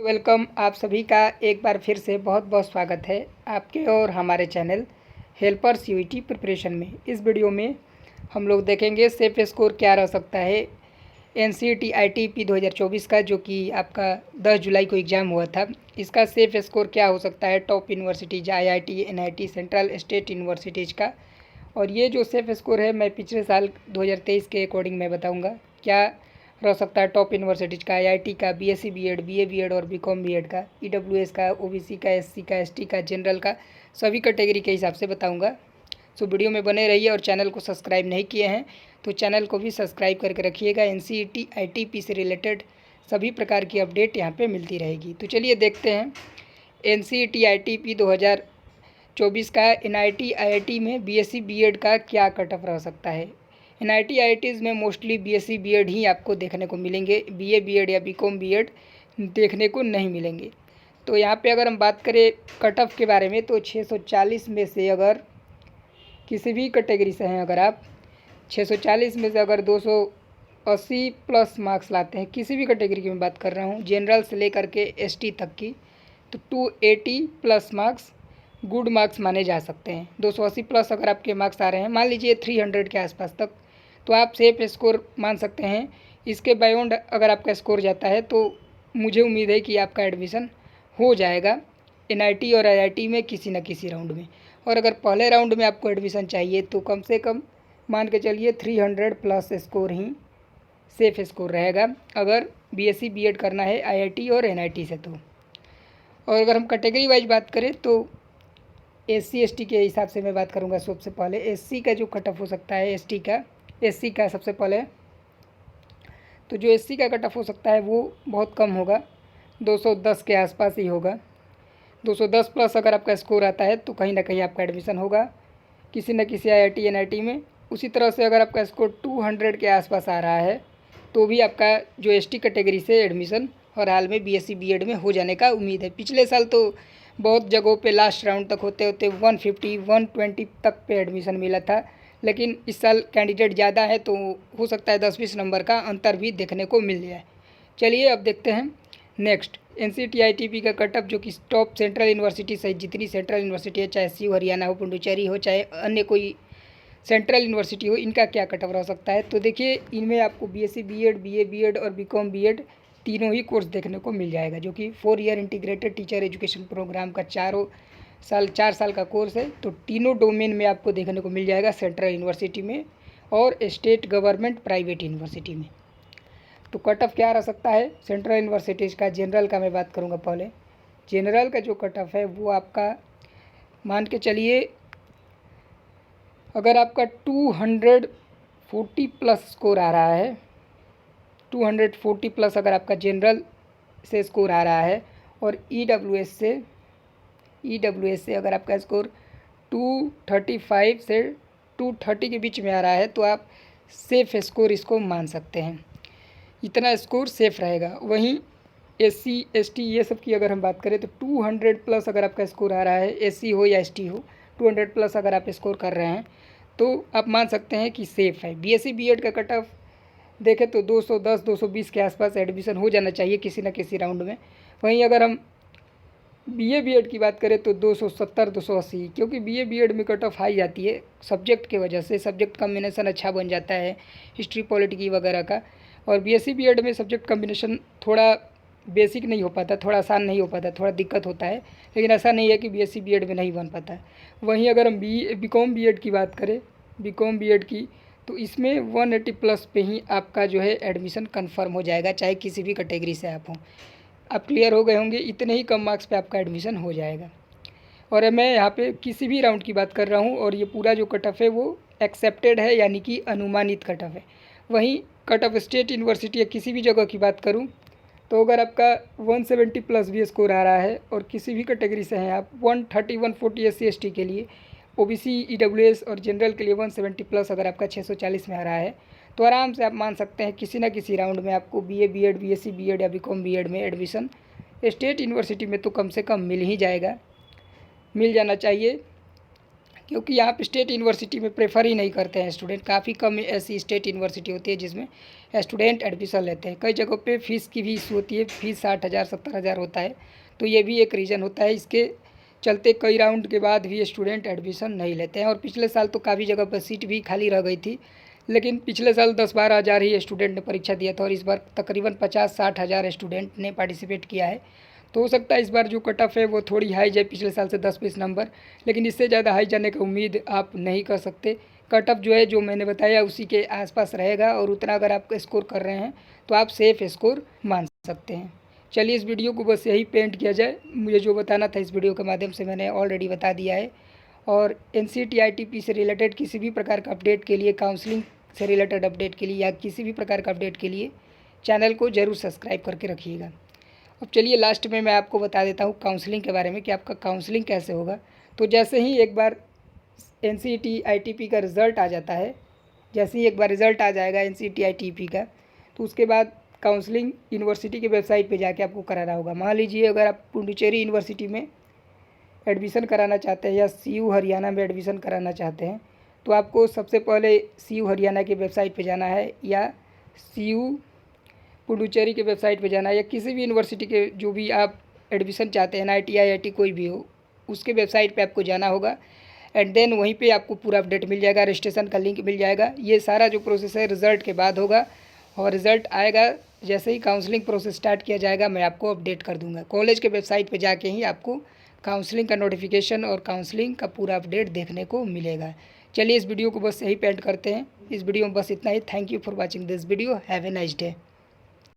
Welcome. आप सभी का एक बार फिर से बहुत बहुत स्वागत है आपके और हमारे चैनल हेल्पर्स यूईटी प्रिपरेशन में। इस वीडियो में हम लोग देखेंगे सेफ स्कोर क्या रह सकता है एनसीईटी आईटीपी 2024 का, जो कि आपका 10 जुलाई को एग्ज़ाम हुआ था। इसका सेफ स्कोर क्या हो सकता है top universities IIT, NIT, central state universities का। और ये जो सेफ स्कोर है मैं पिछले साल 2023 के अकॉर्डिंग मैं बताऊँगा क्या रह सकता है टॉप यूनिवर्सिटीज़ का, आईआईटी का, बीएससी बीएड, बीए बीएड और बीकॉम बीएड का, ईडब्ल्यूएस का, ओबीसी का, एससी का, एसटी का, जनरल का, सभी कैटेगरी के हिसाब से बताऊंगा। सो वीडियो में बने रहिए और चैनल को सब्सक्राइब नहीं किए हैं तो चैनल को भी सब्सक्राइब करके रखिएगा। एनसीईटी आईटीपी से रिलेटेड सभी प्रकार की अपडेट यहाँ पर मिलती रहेगी। तो चलिए देखते हैं एनसीईटी आईटीपी 2024 का एनआईटी आईआईटी में बीएससी बीएड का क्या कट ऑफ रह सकता है। एनआईटी आईआईटीज़ में मोस्टली बीएससी बीएड ही आपको देखने को मिलेंगे, बीए बीएड या बीकॉम बीएड देखने को नहीं मिलेंगे। तो यहाँ पे अगर हम बात करें कट ऑफ के बारे में तो 640 में से अगर किसी भी कैटेगरी से हैं, अगर आप 640 में से अगर 280 प्लस मार्क्स लाते हैं, किसी भी कैटेगरी की मैं बात कर रहा हूँ, जनरल से लेकर के एसटी तक की, तो 280 प्लस मार्क्स गुड मार्क्स माने जा सकते हैं। 280 प्लस अगर आपके मार्क्स आ रहे हैं, मान लीजिए 300 के आसपास तक, तो आप सेफ स्कोर मान सकते हैं। इसके बायोंड अगर आपका स्कोर जाता है तो मुझे उम्मीद है कि आपका एडमिशन हो जाएगा एनआईटी और आईआईटी में किसी न किसी राउंड में। और अगर पहले राउंड में आपको एडमिशन चाहिए तो कम से कम मान के चलिए 300 प्लस स्कोर ही सेफ स्कोर रहेगा अगर बीएससी बीएड करना है आईआईटी और एनआईटी से। तो और अगर हम कैटेगरी वाइज बात करें तो एससी एसटी के हिसाब से मैं बात करूंगा। सबसे पहले एससी का जो कट ऑफ हो सकता है, एससी का सबसे पहले तो जो एससी का कट ऑफ हो सकता है वो बहुत कम होगा, 210 के आसपास ही होगा। 210 प्लस अगर आपका स्कोर आता है तो कहीं ना कहीं आपका एडमिशन होगा किसी न किसी आईआईटी एनआईटी में। उसी तरह से अगर आपका स्कोर 200 के आसपास आ रहा है तो भी आपका जो एसटी कैटेगरी से एडमिशन और हाल में बीएससी बीएड में हो जाने का उम्मीद है। पिछले साल तो बहुत जगहों पे लास्ट राउंड तक होते होते 150 120 तक पे एडमिशन मिला था, लेकिन इस साल कैंडिडेट ज़्यादा है तो हो सकता है 10-20 नंबर का अंतर भी देखने को मिल जाए। चलिए अब देखते हैं नेक्स्ट एनसीईटी आईटीपी का कट ऑफ, जो कि टॉप सेंट्रल यूनिवर्सिटी सहित जितनी सेंट्रल यूनिवर्सिटी है, चाहे सी हरियाणा हो, पुडुचेरी हो, चाहे अन्य कोई सेंट्रल यूनिवर्सिटी हो, इनका क्या कट ऑफ रह सकता है। तो देखिए इनमें आपको बीएससी बीएड, बीए बीएड और बीकॉम बीएड तीनों ही कोर्स देखने को मिल जाएगा, जो कि 4 year integrated teacher education program का 4 साल का कोर्स है। तो तीनों डोमेन में आपको देखने को मिल जाएगा सेंट्रल यूनिवर्सिटी में और स्टेट गवर्नमेंट प्राइवेट यूनिवर्सिटी में। तो कट ऑफ क्या रह सकता है सेंट्रल यूनिवर्सिटीज़ का। जनरल का मैं बात करूँगा पहले। जनरल का जो कट ऑफ है वो आपका मान के चलिए, अगर आपका 240 प्लस स्कोर आ रहा है, 240 प्लस अगर आपका जनरल से स्कोर आ रहा है और ईडब्ल्यूएस से अगर आपका स्कोर 235 से 230 के बीच में आ रहा है तो आप सेफ स्कोर इसको मान सकते हैं, इतना स्कोर सेफ रहेगा। वहीं एससी एसटी ये सब की अगर हम बात करें तो 200 प्लस अगर आपका स्कोर आ रहा है, एससी हो या एसटी हो, 200 प्लस अगर आप स्कोर कर रहे हैं तो आप मान सकते हैं कि सेफ़ है। बीएससी बीएड का कट ऑफ देखें तो 210 220 के आसपास एडमिशन हो जाना चाहिए किसी न किसी राउंड में। वहीं अगर हम बीए बीएड की बात करें तो 270 280, क्योंकि बीए बीएड में कट ऑफ हाई जाती है सब्जेक्ट के वजह से, सब्जेक्ट कम्बिनेशन अच्छा बन जाता है हिस्ट्री पॉलिटिकी वगैरह का। और बीएससी बीएड में सब्जेक्ट कम्बिनेशन थोड़ा बेसिक नहीं हो पाता, थोड़ा आसान नहीं हो पाता, थोड़ा दिक्कत होता है, लेकिन ऐसा नहीं है कि बीएससी बीएड में नहीं बन पाता है। वहीं अगर हम बीकॉम बीएड की बात करें, बीकॉम बीएड की, तो इसमें 180 प्लस पे ही आपका जो है एडमिशन कंफर्म हो जाएगा, चाहे किसी भी कैटेगरी से आप हों। आप क्लियर हो गए होंगे, इतने ही कम मार्क्स पे आपका एडमिशन हो जाएगा। और मैं यहाँ पे किसी भी राउंड की बात कर रहा हूँ और ये पूरा जो कट ऑफ है वो एक्सेप्टेड है, यानी कि अनुमानित कट ऑफ है। वहीं कट ऑफ स्टेट यूनिवर्सिटी या किसी भी जगह की बात करूँ तो अगर आपका 170 प्लस भी स्कोर आ रहा है और किसी भी कैटेगरी से हैं आप, 130 140 एससी एसटी के लिए, ओबीसी ईडब्ल्यूएस और जनरल के लिए 170 प्लस अगर आपका 640 में आ रहा है तो आराम से आप मान सकते हैं किसी न किसी राउंड में आपको बीए बीएड, बीएससी बीएड या बीकॉम बीएड में एडमिशन स्टेट यूनिवर्सिटी में तो कम से कम मिल ही जाएगा, मिल जाना चाहिए। क्योंकि यहाँ पे स्टेट यूनिवर्सिटी में प्रेफर ही नहीं करते हैं स्टूडेंट। काफ़ी कम ऐसी स्टेट यूनिवर्सिटी होती है जिसमें स्टूडेंट एडमिशन लेते हैं। कई जगहों पे फ़ीस की भी इशू होती है, फ़ीस 60,000 70,000 होता है, तो ये भी एक रीज़न होता है। इसके चलते कई राउंड के बाद भी स्टूडेंट एडमिशन नहीं लेते हैं। और पिछले साल तो काफ़ी जगह पर सीट भी खाली रह गई थी, लेकिन पिछले साल 10-12 हज़ार ही स्टूडेंट ने परीक्षा दिया था और इस बार तकरीबन 50-60 हज़ार स्टूडेंट ने पार्टिसिपेट किया है। तो हो सकता है इस बार जो कट ऑफ है वो थोड़ी हाई जाए, पिछले साल से 10-20 नंबर, लेकिन इससे ज़्यादा हाई जाने की उम्मीद आप नहीं कर सकते। कट ऑफ जो है जो मैंने बताया उसी के आसपास रहेगा, और उतना अगर आप स्कोर कर रहे हैं तो आप सेफ़ स्कोर मान सकते हैं। चलिए इस वीडियो को बस यही पेंट किया जाए। मुझे जो बताना था इस वीडियो के माध्यम से मैंने ऑलरेडी बता दिया है। और NCERT से रिलेटेड किसी भी प्रकार का अपडेट के लिए, काउंसलिंग से रिलेटेड अपडेट के लिए या किसी भी प्रकार का अपडेट के लिए चैनल को ज़रूर सब्सक्राइब करके रखिएगा। अब चलिए लास्ट में मैं आपको बता देता हूँ काउंसलिंग के बारे में कि आपका काउंसलिंग कैसे होगा। तो जैसे ही एक बार NCERT का रिज़ल्ट आ जाता है, जैसे ही एक बार रिज़ल्ट आ जाएगा NCERT का, तो उसके बाद काउंसलिंग यूनिवर्सिटी की वेबसाइट पे जाके आपको कराना होगा। मान लीजिए अगर आप पुडुचेरी यूनिवर्सिटी में एडमिशन कराना चाहते हैं या CU हरियाणा में एडमिशन कराना चाहते हैं, तो आपको सबसे पहले CU हरियाणा की वेबसाइट पे जाना है या CU पुडुचेरी की वेबसाइट पे जाना है, या किसी भी यूनिवर्सिटी के जो भी आप एडमिशन चाहते हैं, NIT IIT कोई भी हो, उसके वेबसाइट पे आपको जाना होगा। एंड देन वहीं पे आपको पूरा अपडेट मिल जाएगा, रजिस्ट्रेशन का लिंक मिल जाएगा। ये सारा जो प्रोसेस है रिज़ल्ट के बाद होगा, और रिज़ल्ट आएगा जैसे ही काउंसलिंग प्रोसेस स्टार्ट किया जाएगा मैं आपको अपडेट कर दूंगा। कॉलेज के वेबसाइट पे जाके ही आपको काउंसलिंग का नोटिफिकेशन और काउंसलिंग का पूरा अपडेट देखने को मिलेगा। चलिए इस वीडियो को बस यही पेंट करते हैं। इस वीडियो में बस इतना ही। Thank you for watching this video. Have a nice day.